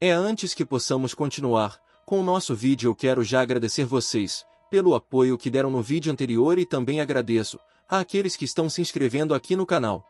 Antes que possamos continuar com o nosso vídeo, eu quero já agradecer vocês pelo apoio que deram no vídeo anterior e também agradeço àqueles que estão se inscrevendo aqui no canal.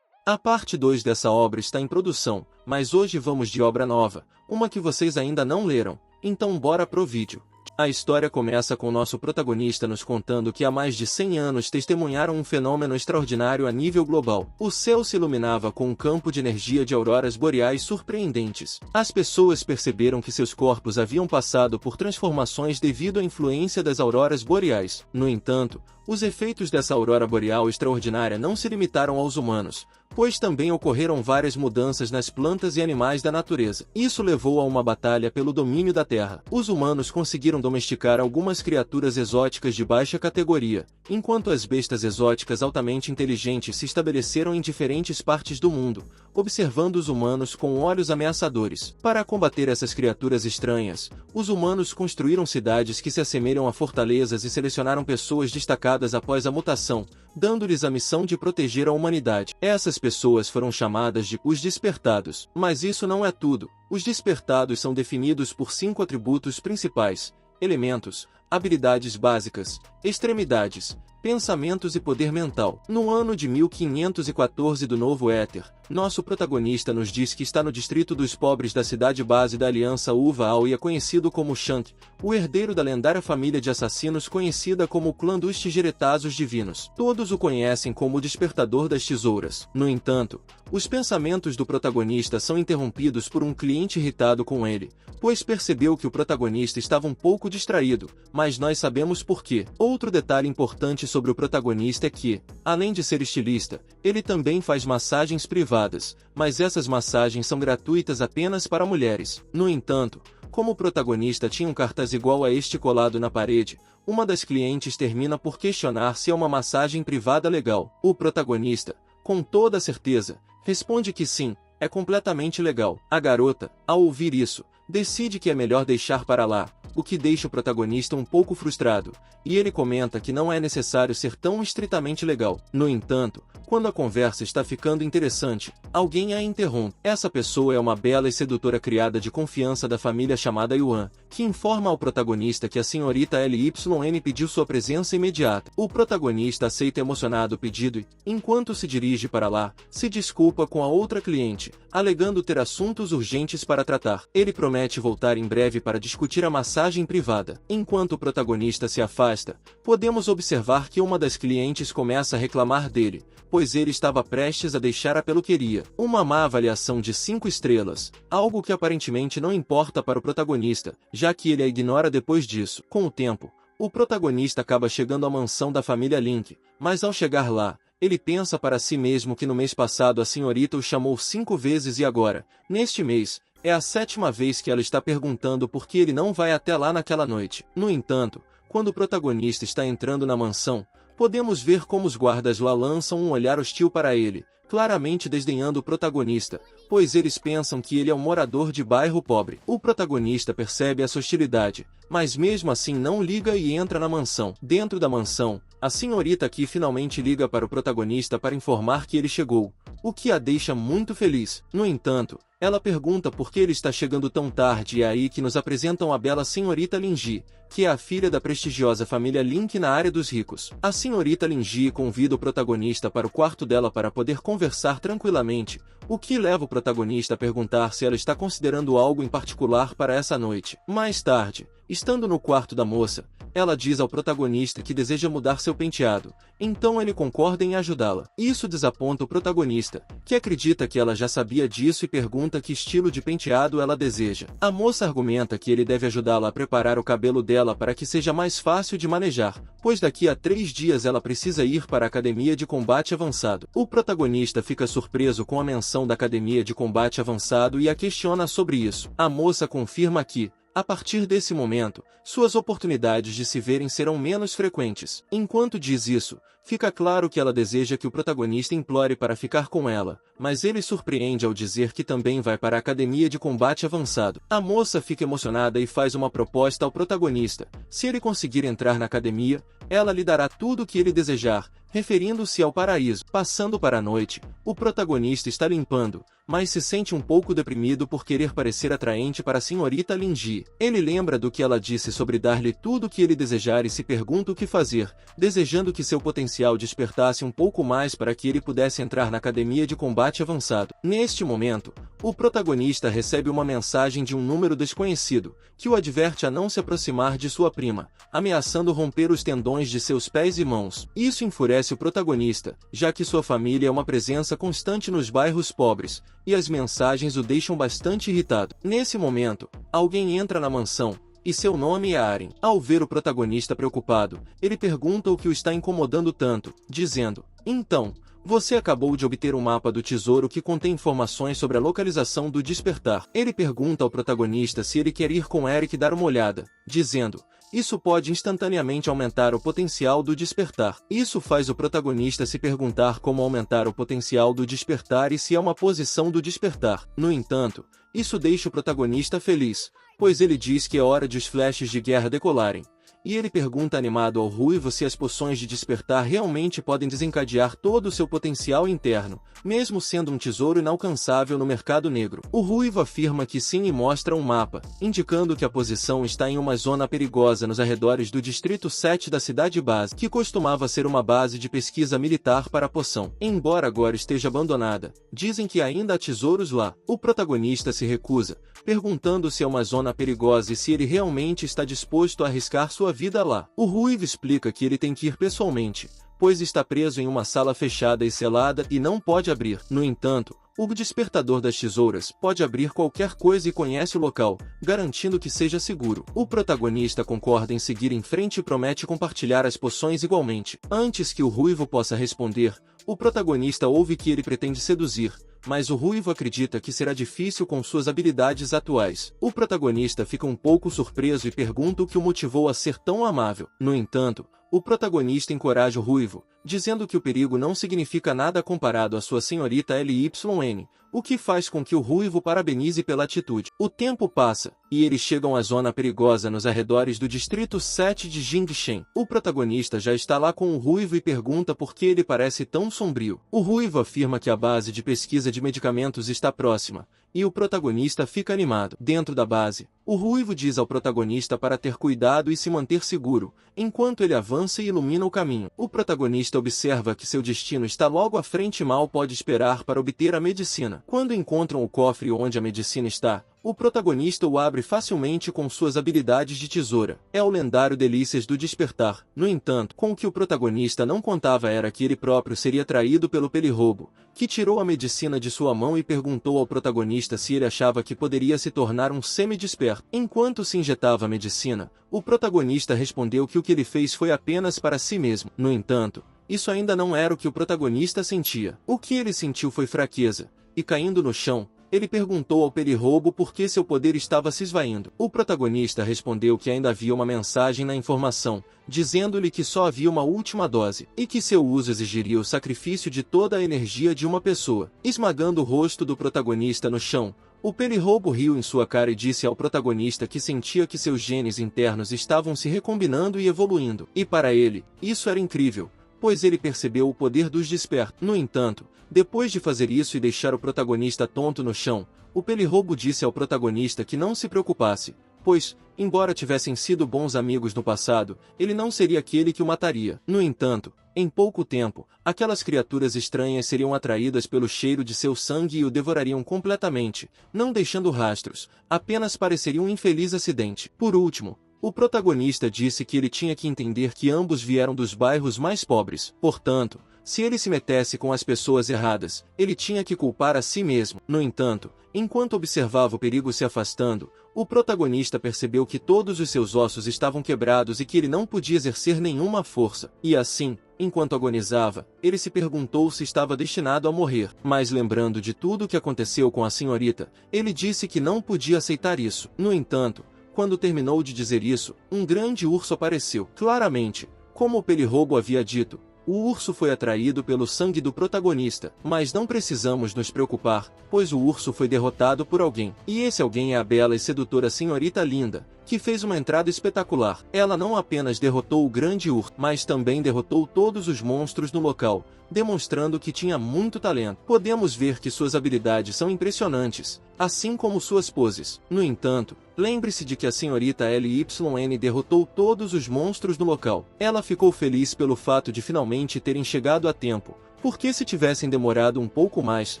A parte 2 dessa obra está em produção, mas hoje vamos de obra nova, uma que vocês ainda não leram, então bora pro vídeo. A história começa com nosso protagonista nos contando que há mais de 100 anos testemunharam um fenômeno extraordinário a nível global. O céu se iluminava com um campo de energia de auroras boreais surpreendentes. As pessoas perceberam que seus corpos haviam passado por transformações devido à influência das auroras boreais. No entanto, os efeitos dessa aurora boreal extraordinária não se limitaram aos humanos, pois também ocorreram várias mudanças nas plantas e animais da natureza. Isso levou a uma batalha pelo domínio da Terra. Os humanos conseguiram domesticar algumas criaturas exóticas de baixa categoria, enquanto as bestas exóticas altamente inteligentes se estabeleceram em diferentes partes do mundo, observando os humanos com olhos ameaçadores. Para combater essas criaturas estranhas, os humanos construíram cidades que se assemelham a fortalezas e selecionaram pessoas destacadas após a mutação, dando-lhes a missão de proteger a humanidade. Essas pessoas foram chamadas de os Despertados. Mas isso não é tudo. Os Despertados são definidos por 5 atributos principais: elementos, habilidades básicas, extremidades, pensamentos e poder mental. No ano de 1514 do Novo Éter, nosso protagonista nos diz que está no distrito dos pobres da cidade base da Aliança Uva-Al e é conhecido como Shank, o herdeiro da lendária família de assassinos conhecida como o clã dos Tigeretazos Divinos. Todos o conhecem como o Despertador das Tesouras. No entanto, os pensamentos do protagonista são interrompidos por um cliente irritado com ele, pois percebeu que o protagonista estava um pouco distraído, mas nós sabemos por quê. Outro detalhe importante sobre o protagonista é que, além de ser estilista, ele também faz massagens privadas, mas essas massagens são gratuitas apenas para mulheres. No entanto, como o protagonista tinha um cartaz igual a este colado na parede, uma das clientes termina por questionar se é uma massagem privada legal. O protagonista, com toda certeza, responde que sim, é completamente legal. A garota, ao ouvir isso, decide que é melhor deixar para lá, o que deixa o protagonista um pouco frustrado, e ele comenta que não é necessário ser tão estritamente legal. No entanto, quando a conversa está ficando interessante, alguém a interrompe. Essa pessoa é uma bela e sedutora criada de confiança da família chamada Yuan, que informa ao protagonista que a senhorita Lyn pediu sua presença imediata. O protagonista aceita emocionado o pedido e, enquanto se dirige para lá, se desculpa com a outra cliente, alegando ter assuntos urgentes para tratar. Ele promete voltar em breve para discutir a massagem privada. Enquanto o protagonista se afasta, podemos observar que uma das clientes começa a reclamar dele, pois ele estava prestes a deixar a peluqueria. Uma má avaliação de 5 estrelas, algo que aparentemente não importa para o protagonista, já que ele a ignora depois disso. Com o tempo, o protagonista acaba chegando à mansão da família Link, mas ao chegar lá, ele pensa para si mesmo que no mês passado a senhorita o chamou 5 vezes e agora, neste mês, é a 7ª vez que ela está perguntando por que ele não vai até lá naquela noite. No entanto, quando o protagonista está entrando na mansão, podemos ver como os guardas lá lançam um olhar hostil para ele, claramente desdenhando o protagonista, pois eles pensam que ele é um morador de bairro pobre. O protagonista percebe essa hostilidade, mas mesmo assim não liga e entra na mansão. Dentro da mansão, a senhorita Ki finalmente liga para o protagonista para informar que ele chegou, o que a deixa muito feliz. No entanto, ela pergunta por que ele está chegando tão tarde e é aí que nos apresentam a bela senhorita Lin-Ji, que é a filha da prestigiosa família Link na área dos ricos. A senhorita Lin-Ji convida o protagonista para o quarto dela para poder conversar tranquilamente, o que leva o protagonista a perguntar se ela está considerando algo em particular para essa noite. Mais tarde, estando no quarto da moça, ela diz ao protagonista que deseja mudar seu penteado, então ele concorda em ajudá-la. Isso desaponta o protagonista, que acredita que ela já sabia disso e pergunta que estilo de penteado ela deseja. A moça argumenta que ele deve ajudá-la a preparar o cabelo dela para que seja mais fácil de manejar, pois daqui a 3 dias ela precisa ir para a academia de combate avançado. O protagonista fica surpreso com a menção da academia de combate avançado e a questiona sobre isso. A moça confirma que, a partir desse momento, suas oportunidades de se verem serão menos frequentes. Enquanto diz isso, Fica claro que ela deseja que o protagonista implore para ficar com ela, mas ele surpreende ao dizer que também vai para a academia de combate avançado. A moça fica emocionada e faz uma proposta ao protagonista. Se ele conseguir entrar na academia, ela lhe dará tudo o que ele desejar, referindo-se ao paraíso. Passando para a noite, o protagonista está limpando, mas se sente um pouco deprimido por querer parecer atraente para a senhorita Linji. Ele lembra do que ela disse sobre dar-lhe tudo o que ele desejar e se pergunta o que fazer, desejando que seu potencial despertasse um pouco mais para que ele pudesse entrar na academia de combate avançado. Neste momento, o protagonista recebe uma mensagem de um número desconhecido, que o adverte a não se aproximar de sua prima, ameaçando romper os tendões de seus pés e mãos. Isso enfurece o protagonista, já que sua família é uma presença constante nos bairros pobres, e as mensagens o deixam bastante irritado. Nesse momento, alguém entra na mansão, e seu nome é Aren. Ao ver o protagonista preocupado, ele pergunta o que o está incomodando tanto, dizendo: "Então, você acabou de obter um mapa do tesouro que contém informações sobre a localização do despertar." Ele pergunta ao protagonista se ele quer ir com Eric dar uma olhada, dizendo: "Isso pode instantaneamente aumentar o potencial do despertar." Isso faz o protagonista se perguntar como aumentar o potencial do despertar e se é uma posição do despertar. No entanto, isso deixa o protagonista feliz, pois ele diz que é hora de os flashes de guerra decolarem. E ele pergunta animado ao Ruivo se as poções de despertar realmente podem desencadear todo o seu potencial interno, mesmo sendo um tesouro inalcançável no mercado negro. O Ruivo afirma que sim e mostra um mapa, indicando que a posição está em uma zona perigosa nos arredores do Distrito 7 da cidade base, que costumava ser uma base de pesquisa militar para a poção. Embora agora esteja abandonada, dizem que ainda há tesouros lá. O protagonista se recusa, perguntando se é uma zona perigosa e se ele realmente está disposto a arriscar sua vida lá. O Ruivo explica que ele tem que ir pessoalmente, pois está preso em uma sala fechada e selada e não pode abrir. No entanto, o despertador das tesouras pode abrir qualquer coisa e conhece o local, garantindo que seja seguro. O protagonista concorda em seguir em frente e promete compartilhar as poções igualmente. Antes que o Ruivo possa responder, o protagonista ouve que ele pretende seduzir, mas o Ruivo acredita que será difícil com suas habilidades atuais. O protagonista fica um pouco surpreso e pergunta o que o motivou a ser tão amável. No entanto, o protagonista encoraja o Ruivo, dizendo que o perigo não significa nada comparado à sua senhorita Lyn, o que faz com que o Ruivo parabenize pela atitude. O tempo passa, e eles chegam à zona perigosa nos arredores do Distrito 7 de Jingshen. O protagonista já está lá com o Ruivo e pergunta por que ele parece tão sombrio. O Ruivo afirma que a base de pesquisa de medicamentos está próxima, e o protagonista fica animado. Dentro da base, o Ruivo diz ao protagonista para ter cuidado e se manter seguro, enquanto ele avança e ilumina o caminho. O protagonista observa que seu destino está logo à frente e mal pode esperar para obter a medicina. Quando encontram o cofre onde a medicina está, o protagonista o abre facilmente com suas habilidades de tesoura. É o lendário Delícias do Despertar. No entanto, com o que o protagonista não contava era que ele próprio seria traído pelo pelirrobo, que tirou a medicina de sua mão e perguntou ao protagonista se ele achava que poderia se tornar um semi-desperto. Enquanto se injetava a medicina, o protagonista respondeu que o que ele fez foi apenas para si mesmo. No entanto, isso ainda não era o que o protagonista sentia. O que ele sentiu foi fraqueza, e caindo no chão, ele perguntou ao pelirrobo por que seu poder estava se esvaindo. O protagonista respondeu que ainda havia uma mensagem na informação, dizendo-lhe que só havia uma última dose, e que seu uso exigiria o sacrifício de toda a energia de uma pessoa. Esmagando o rosto do protagonista no chão, o pelirrobo riu em sua cara e disse ao protagonista que sentia que seus genes internos estavam se recombinando e evoluindo. E para ele, isso era incrível, pois ele percebeu o poder dos despertos. No entanto, depois de fazer isso e deixar o protagonista tonto no chão, o pelirrobo disse ao protagonista que não se preocupasse, pois, embora tivessem sido bons amigos no passado, ele não seria aquele que o mataria. No entanto, em pouco tempo, aquelas criaturas estranhas seriam atraídas pelo cheiro de seu sangue e o devorariam completamente, não deixando rastros, apenas pareceria um infeliz acidente. Por último, o protagonista disse que ele tinha que entender que ambos vieram dos bairros mais pobres. Portanto, se ele se metesse com as pessoas erradas, ele tinha que culpar a si mesmo. No entanto, enquanto observava o perigo se afastando, o protagonista percebeu que todos os seus ossos estavam quebrados e que ele não podia exercer nenhuma força. E assim, enquanto agonizava, ele se perguntou se estava destinado a morrer. Mas lembrando de tudo o que aconteceu com a senhorita, ele disse que não podia aceitar isso. No entanto, quando terminou de dizer isso, um grande urso apareceu. Claramente, como o pelirrobo havia dito, O urso foi atraído pelo sangue do protagonista, mas não precisamos nos preocupar, pois o urso foi derrotado por alguém. E esse alguém é a bela e sedutora senhorita Linda, que fez uma entrada espetacular. Ela não apenas derrotou o grande urso, mas também derrotou todos os monstros no local, demonstrando que tinha muito talento. Podemos ver que suas habilidades são impressionantes, assim como suas poses. No entanto, lembre-se de que a senhorita Lyn derrotou todos os monstros no local. Ela ficou feliz pelo fato de finalmente terem chegado a tempo, porque se tivessem demorado um pouco mais,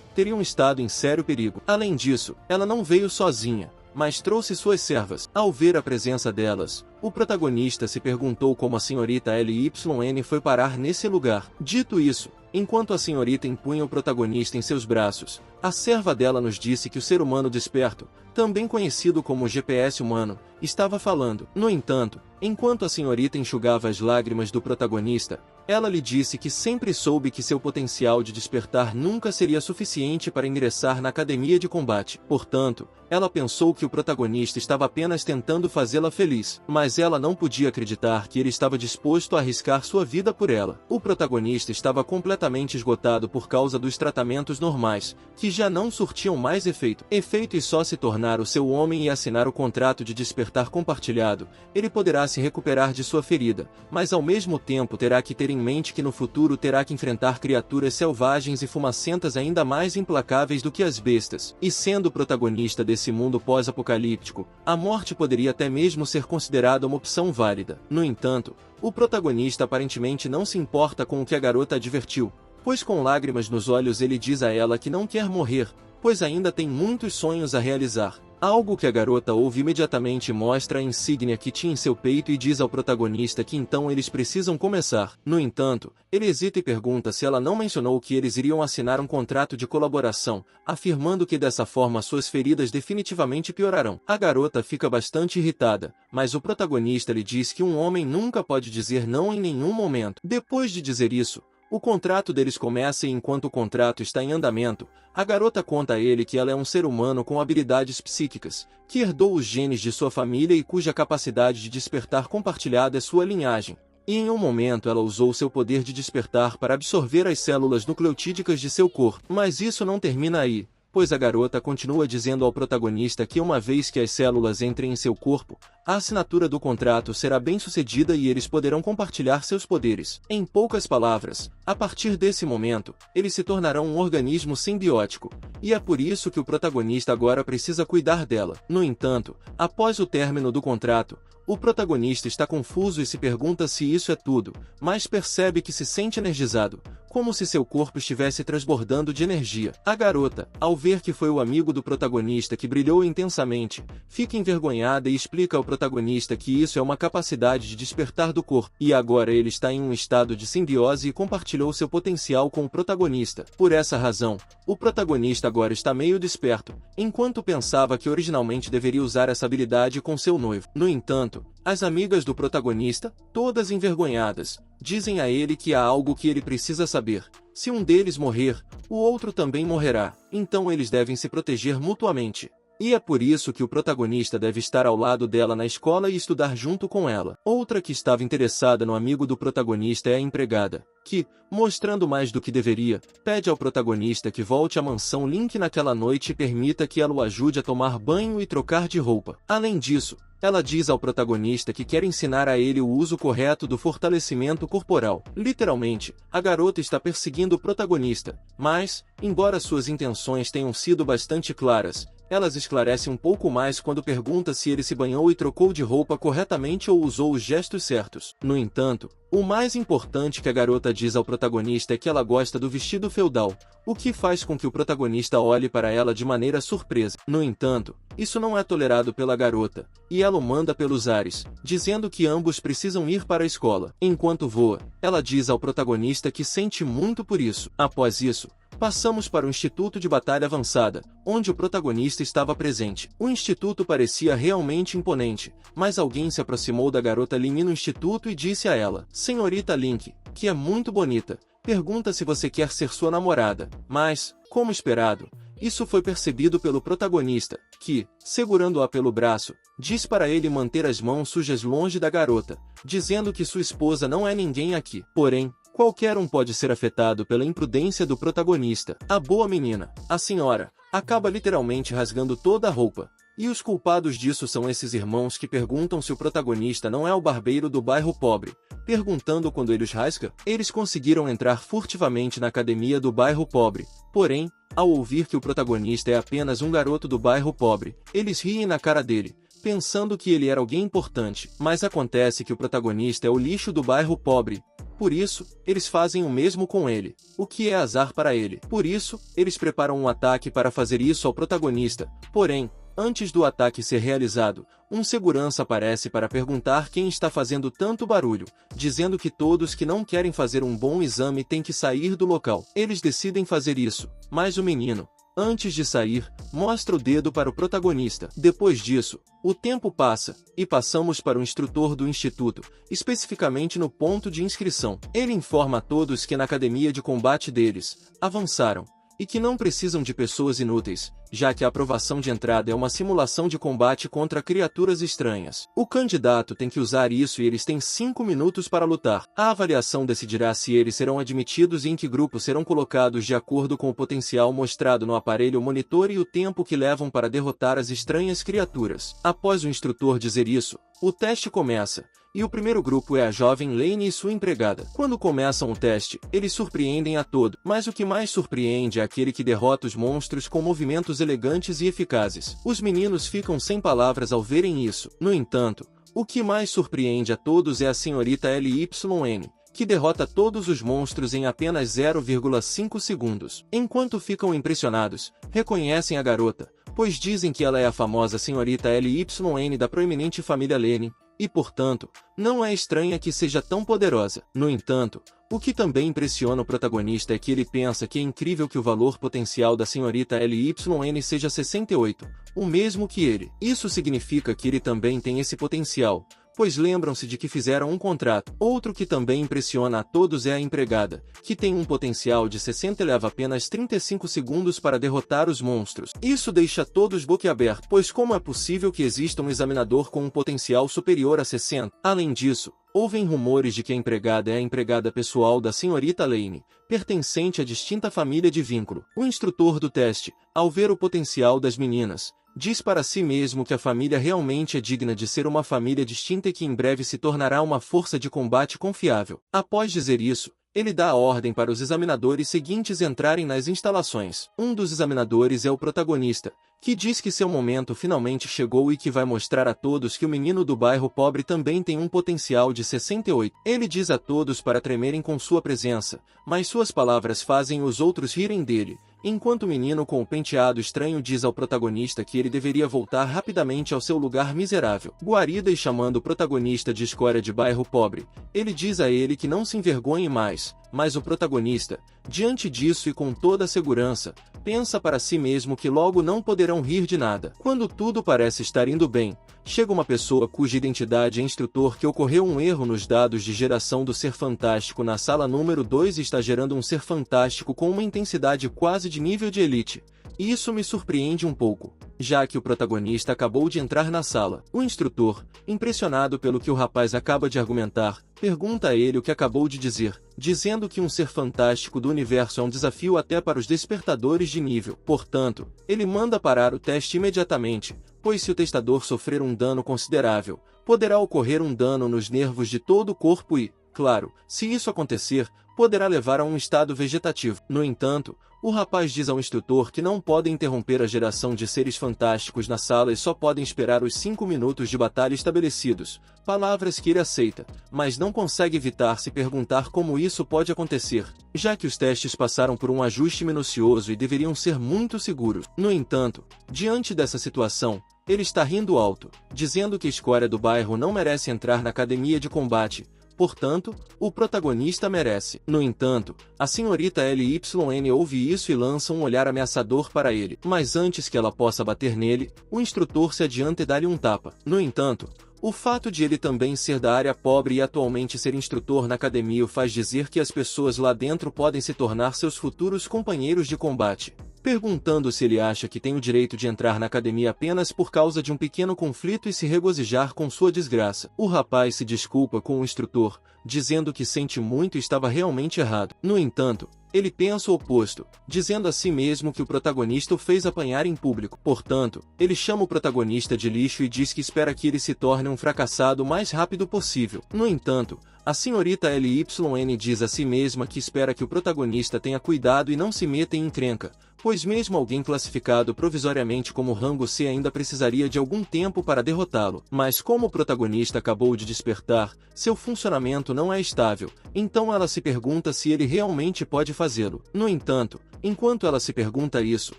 teriam estado em sério perigo. Além disso, ela não veio sozinha, mas trouxe suas servas. Ao ver a presença delas, o protagonista se perguntou como a senhorita Lyn foi parar nesse lugar. Dito isso, enquanto a senhorita impunha o protagonista em seus braços, a serva dela nos disse que o ser humano desperto, também conhecido como GPS humano, estava falando. No entanto, enquanto a senhorita enxugava as lágrimas do protagonista, ela lhe disse que sempre soube que seu potencial de despertar nunca seria suficiente para ingressar na academia de combate. Portanto, ela pensou que o protagonista estava apenas tentando fazê-la feliz, mas ela não podia acreditar que ele estava disposto a arriscar sua vida por ela. O protagonista estava completamente esgotado por causa dos tratamentos normais, que já não surtiam mais efeito. E só se tornar o seu homem e assinar o contrato de despertar compartilhado, ele poderá se recuperar de sua ferida, mas ao mesmo tempo terá que ter em mente que no futuro terá que enfrentar criaturas selvagens e fumacentas ainda mais implacáveis do que as bestas. E sendo o protagonista desse mundo pós-apocalíptico, a morte poderia até mesmo ser considerada uma opção válida. No entanto, o protagonista aparentemente não se importa com o que a garota advertiu, pois com lágrimas nos olhos ele diz a ela que não quer morrer, pois ainda tem muitos sonhos a realizar. Algo que a garota ouve imediatamente mostra a insígnia que tinha em seu peito e diz ao protagonista que então eles precisam começar. No entanto, ele hesita e pergunta se ela não mencionou que eles iriam assinar um contrato de colaboração, afirmando que dessa forma suas feridas definitivamente piorarão. A garota fica bastante irritada, mas o protagonista lhe diz que um homem nunca pode dizer não em nenhum momento. Depois de dizer isso, o contrato deles começa e enquanto o contrato está em andamento, a garota conta a ele que ela é um ser humano com habilidades psíquicas, que herdou os genes de sua família e cuja capacidade de despertar compartilhada é sua linhagem. E em um momento ela usou seu poder de despertar para absorver as células nucleotídicas de seu corpo. Mas isso não termina aí, pois a garota continua dizendo ao protagonista que uma vez que as células entrem em seu corpo, a assinatura do contrato será bem-sucedida e eles poderão compartilhar seus poderes. Em poucas palavras, a partir desse momento, eles se tornarão um organismo simbiótico, e é por isso que o protagonista agora precisa cuidar dela. No entanto, após o término do contrato, o protagonista está confuso e se pergunta se isso é tudo, mas percebe que se sente energizado, como se seu corpo estivesse transbordando de energia. A garota, ao ver que foi o amigo do protagonista que brilhou intensamente, fica envergonhada e explica ao protagonista que isso é uma capacidade de despertar do corpo, e agora ele está em um estado de simbiose e compartilhou seu potencial com o protagonista. Por essa razão, o protagonista agora está meio desperto, enquanto pensava que originalmente deveria usar essa habilidade com seu noivo. No entanto, as amigas do protagonista, todas envergonhadas, dizem a ele que há algo que ele precisa saber. Se um deles morrer, o outro também morrerá, então eles devem se proteger mutuamente. E é por isso que o protagonista deve estar ao lado dela na escola e estudar junto com ela. Outra que estava interessada no amigo do protagonista é a empregada, que, mostrando mais do que deveria, pede ao protagonista que volte à mansão Link naquela noite e permita que ela o ajude a tomar banho e trocar de roupa. Além disso, ela diz ao protagonista que quer ensinar a ele o uso correto do fortalecimento corporal. Literalmente, a garota está perseguindo o protagonista, mas, embora suas intenções tenham sido bastante claras, elas esclarecem um pouco mais quando pergunta se ele se banhou e trocou de roupa corretamente ou usou os gestos certos. No entanto, o mais importante que a garota diz ao protagonista é que ela gosta do vestido feudal, o que faz com que o protagonista olhe para ela de maneira surpresa. No entanto, isso não é tolerado pela garota, e ela o manda pelos ares, dizendo que ambos precisam ir para a escola. Enquanto voa, ela diz ao protagonista que sente muito por isso. Após isso, passamos para o Instituto de Batalha Avançada, onde o protagonista estava presente. O instituto parecia realmente imponente, mas alguém se aproximou da garota Lyn no instituto e disse a ela: "Senhorita Link, que é muito bonita, pergunta se você quer ser sua namorada." Mas, como esperado, isso foi percebido pelo protagonista, que, segurando-a pelo braço, diz para ele manter as mãos sujas longe da garota, dizendo que sua esposa não é ninguém aqui. Porém, Qualquer um pode ser afetado pela imprudência do protagonista. A boa menina, a senhora, acaba literalmente rasgando toda a roupa. E os culpados disso são esses irmãos que perguntam se o protagonista não é o barbeiro do bairro pobre. Perguntando quando ele os rasga, eles conseguiram entrar furtivamente na academia do bairro pobre. Porém, ao ouvir que o protagonista é apenas um garoto do bairro pobre, eles riem na cara dele, pensando que ele era alguém importante. Mas acontece que o protagonista é o lixo do bairro pobre. Por isso, eles fazem o mesmo com ele, o que é azar para ele. Por isso, eles preparam um ataque para fazer isso ao protagonista. Porém, antes do ataque ser realizado, um segurança aparece para perguntar quem está fazendo tanto barulho, dizendo que todos que não querem fazer um bom exame têm que sair do local. Eles decidem fazer isso, mas o menino, antes de sair, mostra o dedo para o protagonista. Depois disso, o tempo passa, e passamos para o instrutor do instituto, especificamente no ponto de inscrição. Ele informa a todos que na academia de combate deles, avançaram, e que não precisam de pessoas inúteis, já que a aprovação de entrada é uma simulação de combate contra criaturas estranhas. O candidato tem que usar isso e eles têm 5 minutos para lutar. A avaliação decidirá se eles serão admitidos e em que grupo serão colocados de acordo com o potencial mostrado no aparelho monitor e o tempo que levam para derrotar as estranhas criaturas. Após o instrutor dizer isso, o teste começa. E o primeiro grupo é a jovem Lane e sua empregada. Quando começam o teste, eles surpreendem a todos, mas o que mais surpreende é aquele que derrota os monstros com movimentos elegantes e eficazes. Os meninos ficam sem palavras ao verem isso. No entanto, o que mais surpreende a todos é a senhorita LYN, que derrota todos os monstros em apenas 0,5 segundos. Enquanto ficam impressionados, reconhecem a garota, pois dizem que ela é a famosa senhorita LYN da proeminente família Lane, e, portanto, não é estranha que seja tão poderosa. No entanto, o que também impressiona o protagonista é que ele pensa que é incrível que o valor potencial da senhorita LYN seja 68, o mesmo que ele. Isso significa que ele também tem esse potencial, pois lembram-se de que fizeram um contrato. Outro que também impressiona a todos é a empregada, que tem um potencial de 60 e leva apenas 35 segundos para derrotar os monstros. Isso deixa todos boquiabertos, pois como é possível que exista um examinador com um potencial superior a 60? Além disso, ouvem rumores de que a empregada é a empregada pessoal da senhorita Lane, pertencente à distinta família de vínculo. O instrutor do teste, ao ver o potencial das meninas, diz para si mesmo que a família realmente é digna de ser uma família distinta e que em breve se tornará uma força de combate confiável. Após dizer isso, ele dá a ordem para os examinadores seguintes entrarem nas instalações. Um dos examinadores é o protagonista, que diz que seu momento finalmente chegou e que vai mostrar a todos que o menino do bairro pobre também tem um potencial de 68. Ele diz a todos para tremerem com sua presença, mas suas palavras fazem os outros rirem dele, enquanto o menino com o penteado estranho diz ao protagonista que ele deveria voltar rapidamente ao seu lugar miserável. Guarida e chamando o protagonista de escória de bairro pobre, ele diz a ele que não se envergonhe mais, mas o protagonista, diante disso e com toda a segurança, pensa para si mesmo que logo não poderão rir de nada. Quando tudo parece estar indo bem, chega uma pessoa cuja identidade é instrutor que ocorreu um erro nos dados de geração do Ser Fantástico na sala número 2 e está gerando um Ser Fantástico com uma intensidade quase de nível de elite. E isso me surpreende um pouco, já que o protagonista acabou de entrar na sala. O instrutor, impressionado pelo que o rapaz acaba de argumentar, pergunta a ele o que acabou de dizer, dizendo que um ser fantástico do universo é um desafio até para os despertadores de nível. Portanto, ele manda parar o teste imediatamente, pois se o testador sofrer um dano considerável, poderá ocorrer um dano nos nervos de todo o corpo e, claro, se isso acontecer, poderá levar a um estado vegetativo. No entanto, o rapaz diz ao instrutor que não podem interromper a geração de seres fantásticos na sala e só podem esperar os 5 minutos de batalha estabelecidos, palavras que ele aceita, mas não consegue evitar se perguntar como isso pode acontecer, já que os testes passaram por um ajuste minucioso e deveriam ser muito seguros. No entanto, diante dessa situação, ele está rindo alto, dizendo que a escória do bairro não merece entrar na academia de combate. Portanto, o protagonista merece. No entanto, a senhorita LYN ouve isso e lança um olhar ameaçador para ele. Mas antes que ela possa bater nele, o instrutor se adianta e dá-lhe um tapa. No entanto, o fato de ele também ser da área pobre e atualmente ser instrutor na academia o faz dizer que as pessoas lá dentro podem se tornar seus futuros companheiros de combate. perguntando se ele acha que tem o direito de entrar na academia apenas por causa de um pequeno conflito e se regozijar com sua desgraça. O rapaz se desculpa com o instrutor, dizendo que sente muito e estava realmente errado. No entanto, ele pensa o oposto, dizendo a si mesmo que o protagonista o fez apanhar em público. Portanto, ele chama o protagonista de lixo e diz que espera que ele se torne um fracassado o mais rápido possível. No entanto, a senhorita LYN diz a si mesma que espera que o protagonista tenha cuidado e não se meta em encrenca, pois mesmo alguém classificado provisoriamente como rango C ainda precisaria de algum tempo para derrotá-lo. Mas como o protagonista acabou de despertar, seu funcionamento não é estável, então ela se pergunta se ele realmente pode fazê-lo. No entanto, enquanto ela se pergunta isso,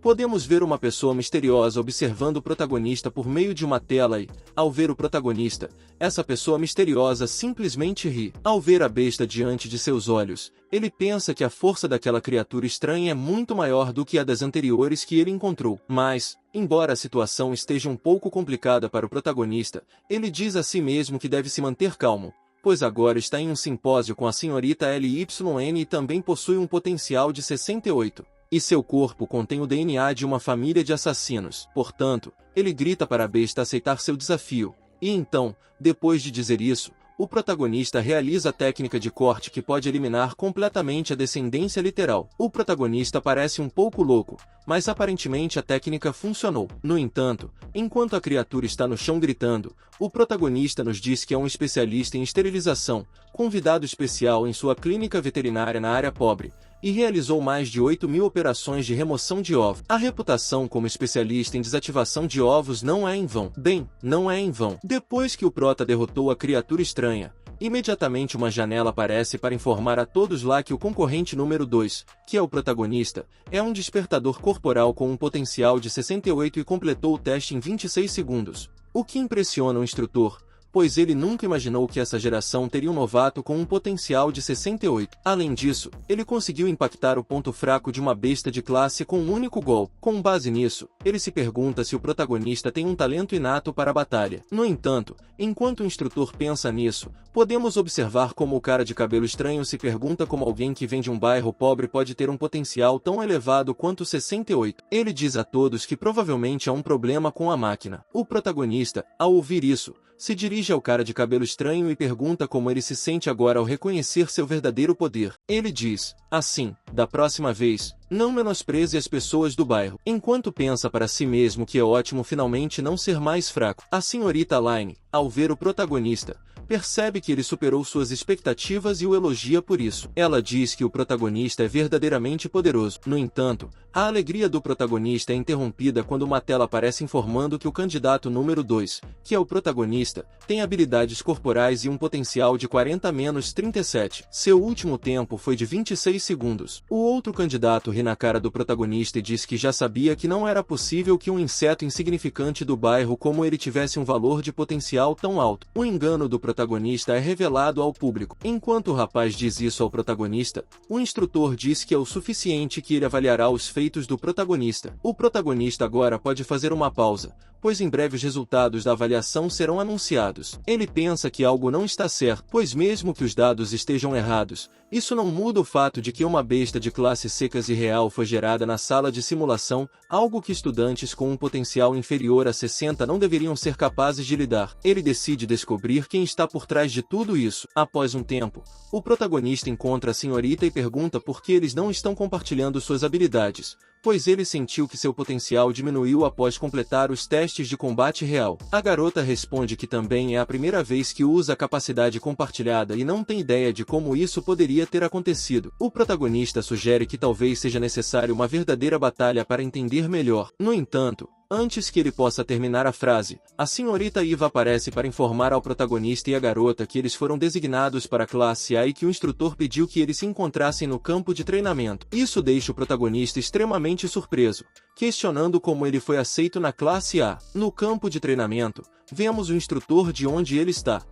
podemos ver uma pessoa misteriosa observando o protagonista por meio de uma tela e, ao ver o protagonista, essa pessoa misteriosa simplesmente ri. Ao ver a besta diante de seus olhos, ele pensa que a força daquela criatura estranha é muito maior do que a das anteriores que ele encontrou. Mas, embora a situação esteja um pouco complicada para o protagonista, ele diz a si mesmo que deve se manter calmo, pois agora está em um simpósio com a senhorita LYN e também possui um potencial de 68. E seu corpo contém o DNA de uma família de assassinos. Portanto, ele grita para a besta aceitar seu desafio. E então, depois de dizer isso, o protagonista realiza a técnica de corte que pode eliminar completamente a descendência literal. O protagonista parece um pouco louco, mas aparentemente a técnica funcionou. No entanto, enquanto a criatura está no chão gritando, o protagonista nos diz que é um especialista em esterilização, convidado especial em sua clínica veterinária na área pobre, e realizou mais de 8.000 operações de remoção de ovos. A reputação como especialista em desativação de ovos não é em vão. Bem, não é em vão. Depois que o prota derrotou a criatura estranha, imediatamente uma janela aparece para informar a todos lá que o concorrente número 2, que é o protagonista, é um despertador corporal com um potencial de 68 e completou o teste em 26 segundos. O que impressiona o instrutor, pois ele nunca imaginou que essa geração teria um novato com um potencial de 68. Além disso, ele conseguiu impactar o ponto fraco de uma besta de classe com um único golpe. Com base nisso, ele se pergunta se o protagonista tem um talento inato para a batalha. No entanto, enquanto o instrutor pensa nisso, podemos observar como o cara de cabelo estranho se pergunta como alguém que vem de um bairro pobre pode ter um potencial tão elevado quanto 68. Ele diz a todos que provavelmente há um problema com a máquina. O protagonista, ao ouvir isso, se dirige ao cara de cabelo estranho e pergunta como ele se sente agora ao reconhecer seu verdadeiro poder. Ele diz, assim, da próxima vez, não menospreze as pessoas do bairro. Enquanto pensa para si mesmo que é ótimo finalmente não ser mais fraco. A senhorita Line, ao ver o protagonista, percebe que ele superou suas expectativas e o elogia por isso. Ela diz que o protagonista é verdadeiramente poderoso. No entanto, a alegria do protagonista é interrompida quando uma tela aparece informando que o candidato número 2, que é o protagonista, tem habilidades corporais e um potencial de 40-37. Seu último tempo foi de 26 segundos. O outro candidato ri na cara do protagonista e diz que já sabia que não era possível que um inseto insignificante do bairro como ele tivesse um valor de potencial tão alto. O engano do protagonista é revelado ao público. Enquanto o rapaz diz isso ao protagonista, o instrutor diz que é o suficiente que ele avaliará os feitos do protagonista. O protagonista agora pode fazer uma pausa, pois em breve os resultados da avaliação serão anunciados. Ele pensa que algo não está certo, pois mesmo que os dados estejam errados, isso não muda o fato de que uma besta de classe secas e real foi gerada na sala de simulação, algo que estudantes com um potencial inferior a 60 não deveriam ser capazes de lidar. Ele decide descobrir quem está por trás de tudo isso. Após um tempo, o protagonista encontra a senhorita e pergunta por que eles não estão compartilhando suas habilidades, pois ele sentiu que seu potencial diminuiu após completar os testes de combate real. A garota responde que também é a primeira vez que usa a capacidade compartilhada e não tem ideia de como isso poderia ter acontecido. O protagonista sugere que talvez seja necessário uma verdadeira batalha para entender melhor. No entanto, antes que ele possa terminar a frase, a senhorita Iva aparece para informar ao protagonista e à garota que eles foram designados para a classe A e que o instrutor pediu que eles se encontrassem no campo de treinamento. Isso deixa o protagonista extremamente surpreso, questionando como ele foi aceito na classe A. No campo de treinamento, vemos o instrutor de onde ele está.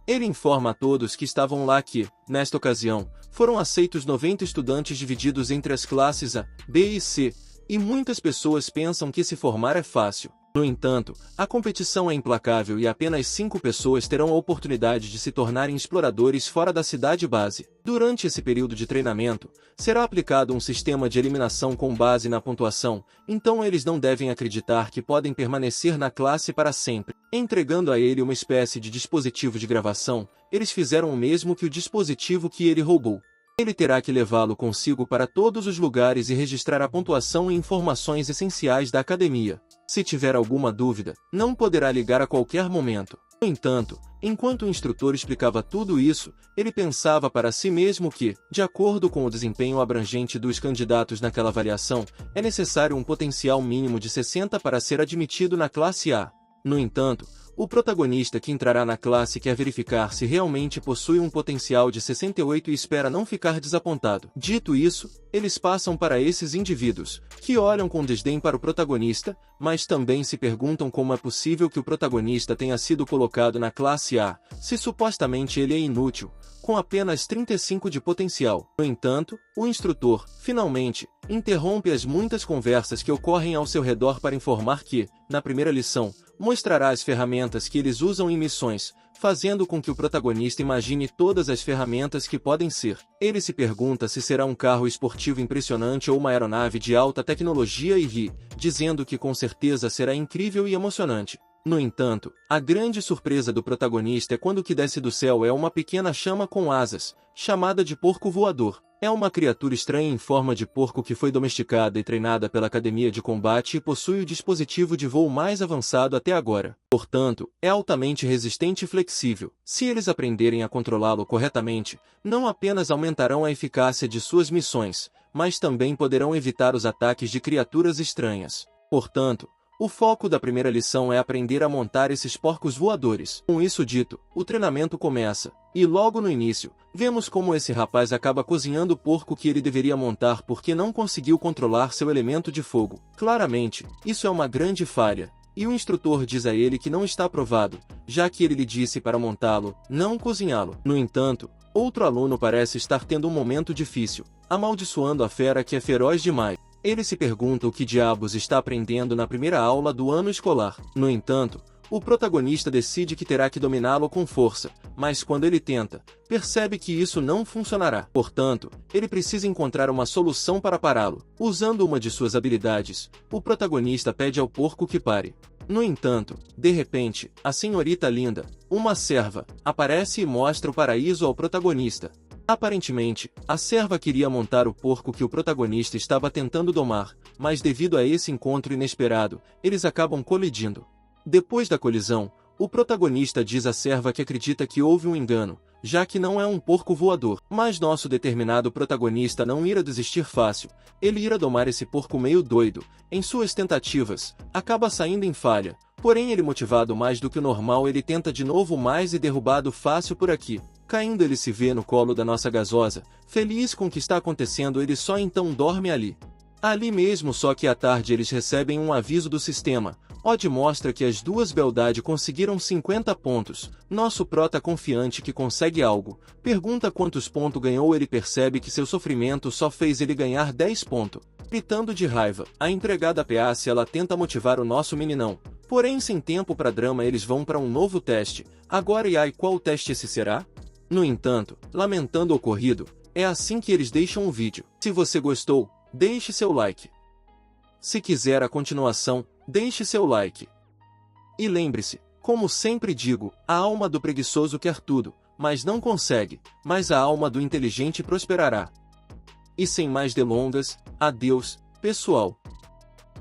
Ele informa a todos que estavam lá que, nesta ocasião, foram aceitos 90 estudantes divididos entre as classes A, B e C, e muitas pessoas pensam que se formar é fácil. No entanto, a competição é implacável e apenas 5 pessoas terão a oportunidade de se tornarem exploradores fora da cidade base. Durante esse período de treinamento, será aplicado um sistema de eliminação com base na pontuação, então eles não devem acreditar que podem permanecer na classe para sempre. Entregando a ele uma espécie de dispositivo de gravação, eles fizeram o mesmo que o dispositivo que ele roubou. Ele terá que levá-lo consigo para todos os lugares e registrar a pontuação e informações essenciais da academia. Se tiver alguma dúvida, não poderá ligar a qualquer momento. No entanto, enquanto o instrutor explicava tudo isso, ele pensava para si mesmo que, de acordo com o desempenho abrangente dos candidatos naquela avaliação, é necessário um potencial mínimo de 60 para ser admitido na classe A. No entanto, o protagonista que entrará na classe quer verificar se realmente possui um potencial de 68 e espera não ficar desapontado. Dito isso, eles passam para esses indivíduos, que olham com desdém para o protagonista, mas também se perguntam como é possível que o protagonista tenha sido colocado na classe A, se supostamente ele é inútil, com apenas 35 de potencial. No entanto, o instrutor, finalmente, interrompe as muitas conversas que ocorrem ao seu redor para informar que, na primeira lição, mostrará as ferramentas que eles usam em missões, fazendo com que o protagonista imagine todas as ferramentas que podem ser. Ele se pergunta se será um carro esportivo impressionante ou uma aeronave de alta tecnologia e ri, dizendo que com certeza será incrível e emocionante. No entanto, a grande surpresa do protagonista é quando o que desce do céu é uma pequena chama com asas, chamada de porco voador. É uma criatura estranha em forma de porco que foi domesticada e treinada pela academia de combate e possui o dispositivo de voo mais avançado até agora. Portanto, é altamente resistente e flexível. Se eles aprenderem a controlá-lo corretamente, não apenas aumentarão a eficácia de suas missões, mas também poderão evitar os ataques de criaturas estranhas. Portanto, o foco da primeira lição é aprender a montar esses porcos voadores. Com isso dito, o treinamento começa, e logo no início, vemos como esse rapaz acaba cozinhando o porco que ele deveria montar porque não conseguiu controlar seu elemento de fogo. Claramente, isso é uma grande falha, e o instrutor diz a ele que não está aprovado, já que ele lhe disse para montá-lo, não cozinhá-lo. No entanto, outro aluno parece estar tendo um momento difícil, amaldiçoando a fera que é feroz demais. Ele se pergunta o que diabos está aprendendo na primeira aula do ano escolar. No entanto, o protagonista decide que terá que dominá-lo com força, mas quando ele tenta, percebe que isso não funcionará. Portanto, ele precisa encontrar uma solução para pará-lo. Usando uma de suas habilidades, o protagonista pede ao porco que pare. No entanto, de repente, a senhorita Linda, uma serva, aparece e mostra o paraíso ao protagonista. Aparentemente, a serva queria montar o porco que o protagonista estava tentando domar, mas devido a esse encontro inesperado, eles acabam colidindo. Depois da colisão, o protagonista diz à serva que acredita que houve um engano, já que não é um porco voador. Mas nosso determinado protagonista não irá desistir fácil, ele irá domar esse porco meio doido. Em suas tentativas, acaba saindo em falha, porém ele motivado mais do que o normal ele tenta de novo mais e derrubado fácil por aqui. Caindo ele se vê no colo da nossa gasosa, feliz com o que está acontecendo ele só então dorme ali. Ali mesmo só que à tarde eles recebem um aviso do sistema. Odd mostra que as duas beldade conseguiram 50 pontos. Nosso prota confiante que consegue algo. Pergunta quantos pontos ganhou ele percebe que seu sofrimento só fez ele ganhar 10 pontos. Gritando de raiva, a empregada Peace ela tenta motivar o nosso meninão. Porém sem tempo para drama eles vão para um novo teste. Agora e aí qual teste esse será? No entanto, lamentando o ocorrido, é assim que eles deixam o vídeo. Se você gostou, deixe seu like. Se quiser a continuação, deixe seu like. E lembre-se, como sempre digo, a alma do preguiçoso quer tudo, mas não consegue, mas a alma do inteligente prosperará. E sem mais delongas, adeus, pessoal.